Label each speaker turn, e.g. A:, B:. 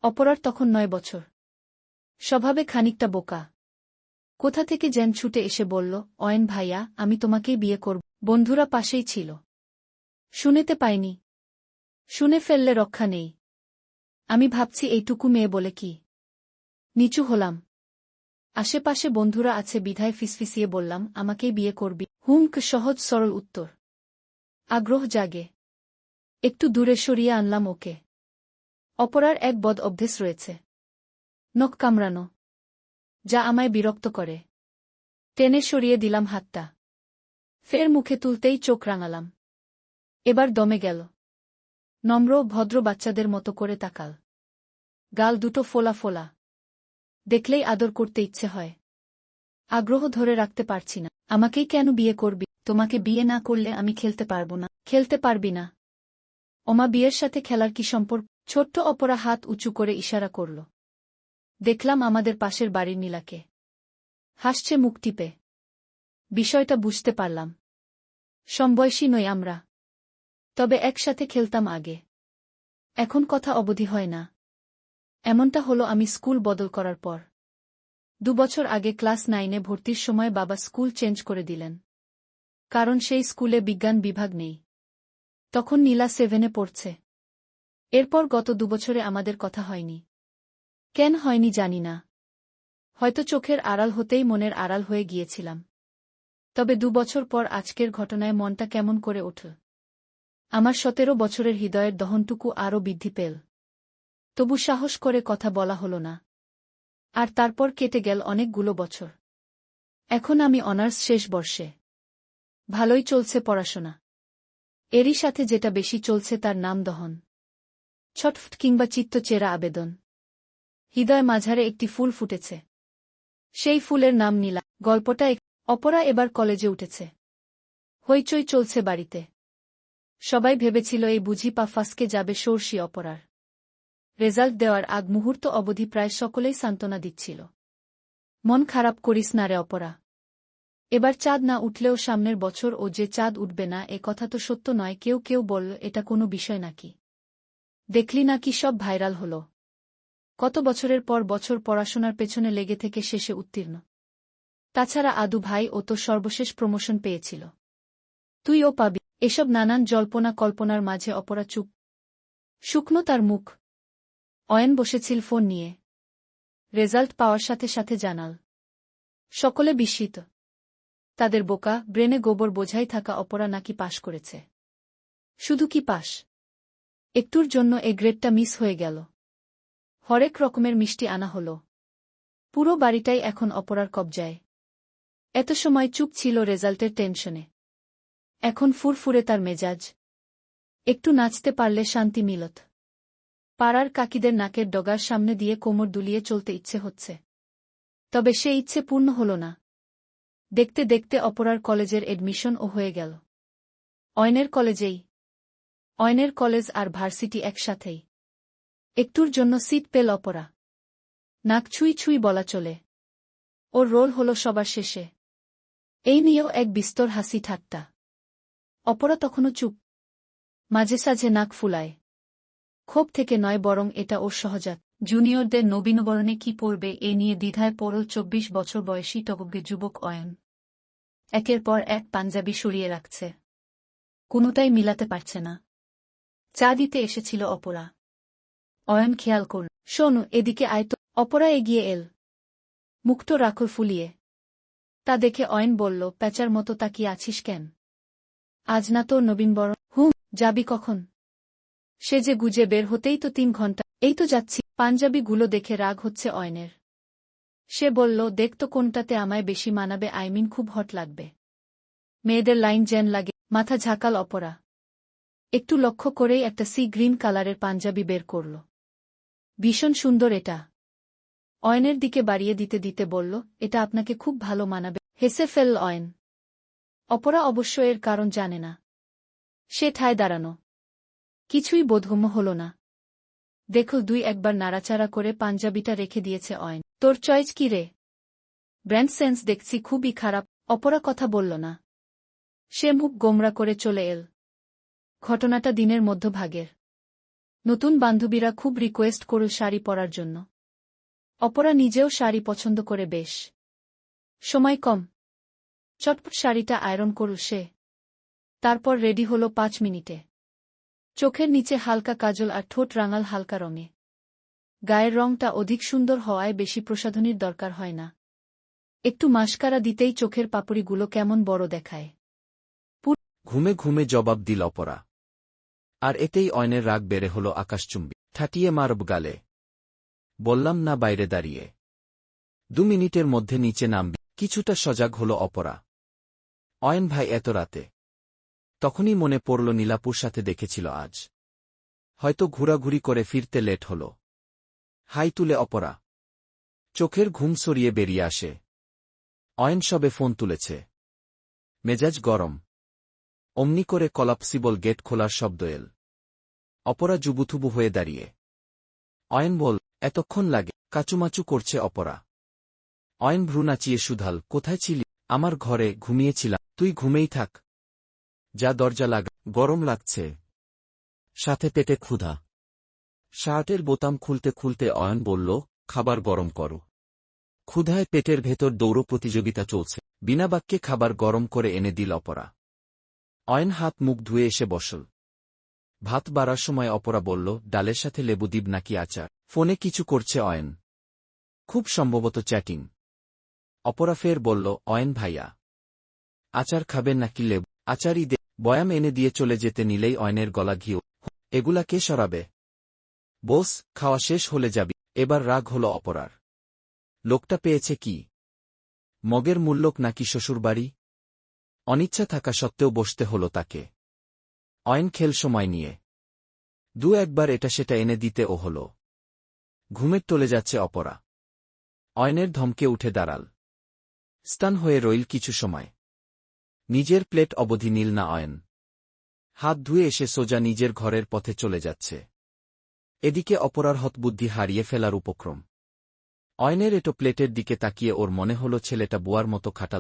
A: অপরার তখন ৯ বছর। স্বভাবে খানিকটা বোকা। কোথা থেকে যেন ছুটে এসে বলল, অয়ন ভাইয়া, আমি তোমাকেই বিয়ে করব। বন্ধুরা পাশেই ছিল। শুনেতে পাইনি। শুনে ফেললে রক্ষা নেই। আমি ভাবছি এইটুকু মেয়ে বলে কি। নিচু হলাম। আশেপাশে বন্ধুরা আছে বিধায় ফিসফিসিয়ে বললাম, আমাকেই বিয়ে করবি? সহজ সরল উত্তর। আগ্রহ জাগে। একটু দূরে সরিয়ে আনলাম ওকে। অপরার এক বদ অভ্যেস রয়েছে। নখ কামড়ানো। যা আমায় বিরক্ত করে। টেনে সরিয়ে দিলাম হাতটা। ফের মুখে তুলতেই চোখ রাঙালাম। এবার দমে গেল। নম্র ভদ্র বাচ্চাদের মতো করে তাকাল। গাল দুটো ফোলা ফোলা। দেখলেই আদর করতে ইচ্ছে হয়। আগ্রহ ধরে রাখতে পারছি না। আমাকেই কেন বিয়ে করবি? তোমাকে বিয়ে না করলে আমি খেলতে পারব না। খেলতে পারবি না? ওমা, বিয়ের সাথে খেলার কি সম্পর্ক? ছোট্ট অপরা হাত উঁচু করে ইশারা করল। দেখলাম আমাদের পাশের বাড়ির নীলাকে। হাসছে মুখ টিপে। বিষয়টা বুঝতে পারলাম। সমবয়সী নই আমরা। তবে একসাথে খেলতাম আগে। এখন কথা অবধি হয় না। এমনটা হলো আমি স্কুল বদল করার পর। ২ বছর আগে ক্লাস 9-এ ভর্তির সময় বাবা স্কুল চেঞ্জ করে দিলেন। কারণ সেই স্কুলে বিজ্ঞান বিভাগ নেই। তখন নীলা 7-এ পড়ছে। এরপর গত ২ বছরে আমাদের কথা হয়নি। কেন হয়নি জানি না। হয়তো চোখের আড়াল হতেই মনের আড়াল হয়ে গিয়েছিলাম। তবে ২ বছর পর আজকের ঘটনায় মনটা কেমন করে উঠল। আমার ১৭ বছরের হৃদয়ের দহনটুকু আরও বৃদ্ধি পেল। তবু সাহস করে কথা বলা হলো না। আর তারপর কেটে গেল অনেকগুলো বছর। এখন আমি অনার্স শেষ বর্ষে। ভালোই চলছে পড়াশোনা। এরই সাথে যেটা বেশি চলছে তার নাম দহন। ছটফট কিংবা চিত্তচেরা আবেদন। হৃদয় মাঝারে একটি ফুল ফুটেছে। সেই ফুলের নাম নীলা। গল্পটা অপরা এবার কলেজে উঠেছে। হইচই চলছে বাড়িতে। সবাই ভেবেছিল এই বুঝি পা ফাঁসকে যাবে সর্ষি অপরার। রেজাল্ট দেওয়ার আগ মুহূর্ত অবধি প্রায় সকলেই সান্ত্বনা দিচ্ছিল। মন খারাপ করিস না রে অপরা। এবার চাঁদ না উঠলেও সামনের বছর ও যে চাঁদ উঠবে না এ কথা তো সত্য নয়। কেউ কেউ বলল এটা কোনো বিষয় নাকি। দেখলি না কি সব ভাইরাল হল। কত বছরের পর বছর পড়াশোনার পেছনে লেগে থেকে শেষে উত্তীর্ণ। তাছাড়া আদু ভাই ও তো সর্বশেষ প্রমোশন পেয়েছিল। তুইও পাবি। এসব নানান জল্পনা কল্পনার মাঝে অপরা চুপ। শুকনো তার মুখ। অয়ন বসেছিল ফোন নিয়ে। রেজাল্ট পাওয়ার সাথে সাথে জানাল। সকলে বিস্মিত। তাদের বোকা ব্রেনে গোবর বোঝাই থাকা অপরা নাকি পাশ করেছে। শুধু কি পাশ, একটুর জন্য এ গ্রেডটা মিস হয়ে গেল। হরেক রকমের মিষ্টি আনা হল। পুরো বাড়িটাই এখন অপরার কবজায়। এত সময় চুপ ছিল রেজাল্টের টেনশনে। এখন ফুরফুরে তার মেজাজ। একটু নাচতে পারলে শান্তি মিলত। পাড়ার কাকিদের নাকের ডগার সামনে দিয়ে কোমর দুলিয়ে চলতে ইচ্ছে হচ্ছে। তবে সে ইচ্ছে পূর্ণ হল না। দেখতে দেখতে অপরার কলেজের এডমিশনও হয়ে গেল। অয়নের কলেজেই। অয়নের কলেজ আর ভার্সিটি একসাথেই। একটুর জন্য সিট পেল অপরা। নাক ছুঁই ছুঁই বলা চলে। ওর রোল হল সবার শেষে। এই নিয়েও এক বিস্তর হাসি ঠাট্টা। অপরা তখনও চুপ। মাঝে সাঝে নাক ফুলায়। ক্ষোভ থেকে নয়, বরং এটা ওর সহজাত। জুনিয়রদের নবীনবরণে কি পড়বে এ নিয়ে দ্বিধায় পড়ল ২৪ বছর বয়সী টগবগে যুবক অয়ন। একের পর এক পাঞ্জাবি সরিয়ে রাখছে। কোনোটাই মিলাতে পারছে না। চা দিতে এসেছিল অপরা। অয়ন খেয়াল করল। শোনো, এদিকে আয় তো। অপরা এগিয়ে এল। মুখটো রাখল ফুলিয়ে। তা দেখে অয়ন বলল, প্যাঁচার মতো তাকিয়ে আছিস কেন? আজ না তোর নবীনবরণ? যাবি কখন? সে যে গুজে বের হতেই তো ৩ ঘণ্টা। এই তো যাচ্ছি। পাঞ্জাবিগুলো দেখে রাগ হচ্ছে অয়নের। সে বলল, দেখ তো কোনটাতে আমায় বেশি মানাবে। খুব হট লাগবে। মেয়েদের লাইন জেন লাগে। মাথা ঝাঁকাল অপরা। একটু লক্ষ্য করেই একটা সি গ্রিন কালারের পাঞ্জাবি বের করল। ভীষণ সুন্দর এটা। অয়নের দিকে বাড়িয়ে দিতে দিতে বলল, এটা আপনাকে খুব ভালো মানাবে। হেসে ফেলল অয়ন। অপরা অবশ্য এর কারণ জানে না। সে ঠায় দাঁড়ানো। কিছুই বোধগম্য হল না। দেখো, ২-১ বার নাড়াচাড়া করে পাঞ্জাবিটা রেখে দিয়েছে অয়ন। তোর চয়েস কি রে? ব্র্যান্ড সেন্স দেখছি খুবই খারাপ। অপরা কথা বলল না। সে মুখ গোমরা করে চলে এল। ঘটনাটা দিনের মধ্যভাগের। নতুন বান্ধবীরা খুব রিকোয়েস্ট করল শাড়ি পরার জন্য। অপরা নিজেও শাড়ি পছন্দ করে বেশ। সময় কম, চটপট শাড়িটা আয়রন করল সে। তারপর রেডি হল 5 মিনিটে। চোখের নিচে হালকা কাজল আর ঠোঁট রাঙাল হালকা রঙে। গায়ের রংটা অধিক সুন্দর হওয়ায় বেশি প্রসাধনীর দরকার হয় না। একটু মাস্কারা দিতেই চোখের পাপড়িগুলো কেমন বড় দেখায়।
B: ঘুমে ঘুমে জবাব দিল অপরা। আর এতেই অয়নের রাগ বেড়ে হল আকাশচুম্বী। ঠাটিয়ে মারব গালে। বললাম না বাইরে দাঁড়িয়ে। 2 মিনিটের মধ্যে নিচে নামবি। কিছুটা সজাগ হল অপরা। অয়ন ভাই এত রাতে। তখনই মনে পড়ল নীলাপুর সাথে দেখেছিল আজ। হয়তো ঘোরাঘুরি করে ফিরতে লেট হল। হাই তুলে অপরা। চোখের ঘুম সরিয়ে বেরিয়ে আসে। অয়ন সবে ফোন তুলেছে। মেজাজ গরম। অমনি করে কলাপসিবল গেট খোলার শব্দ এল। অপরা জুবুথুবু হয়ে দাঁড়িয়ে। অয়ন বল, এতক্ষণ লাগে? কাচুমাচু করছে অপরা। অয়ন ভ্রু নাচিয়ে শুধাল, কোথায় ছিলি? আমার ঘরে, ঘুমিয়েছিলাম। তুই ঘুমেই থাক। যা দরজা লাগা। গরম লাগছে। সাথে পেটে ক্ষুধা। শার্টের বোতাম খুলতে খুলতে অয়ন বলল, খাবার গরম করো। ক্ষুধায় পেটের ভেতর দৌড় প্রতিযোগিতা চলছে। বিনা বাক্যে খাবার গরম করে এনে দিল অপরা। অয়ন হাত মুখ ধুয়ে এসে বসল। ভাত বাড়ার সময় অপরা বলল, ডালের সাথে লেবু দিব নাকি আচার? ফোনে কিছু করছে অয়ন। খুব সম্ভবত চ্যাটিং। অপরা ফের বলল, অয়ন ভাইয়া, আচার খাবেন নাকি লেবু? আচারই দে। বয়াম এনে দিয়ে চলে যেতে নিলেই অয়নের গলা ঘিও। এগুলা কে সরাবে? বোস, খাওয়া শেষ হলে যাবি। এবার রাগ হল অপরার। লোকটা পেয়েছে কি? মগের মূল্যক নাকি শ্বশুরবাড়ি? অনিচ্ছা থাকা সত্ত্বেও বসতে হল তাকে। অয়ন খেল সময় নিয়ে 2-1 এটা সেটা এনে দিতে ও হল। ঘুমের টলে যাচ্ছে অপরা। অয়নের ধমকে উঠে দাঁড়াল। স্টান হয়ে রইল কিছু সময়। নিজের প্লেট অবধি নীল না অয়ন। হাত ধুয়ে এসে সোজা নিজের ঘরের পথে চলে যাচ্ছে। এদিকে অপরার হতবুদ্ধি হারিয়ে ফেলার উপক্রম। অয়নের এটো প্লেটের দিকে তাকিয়ে ওর মনে হল ছেলেটা বুয়ার মতো খাটাল।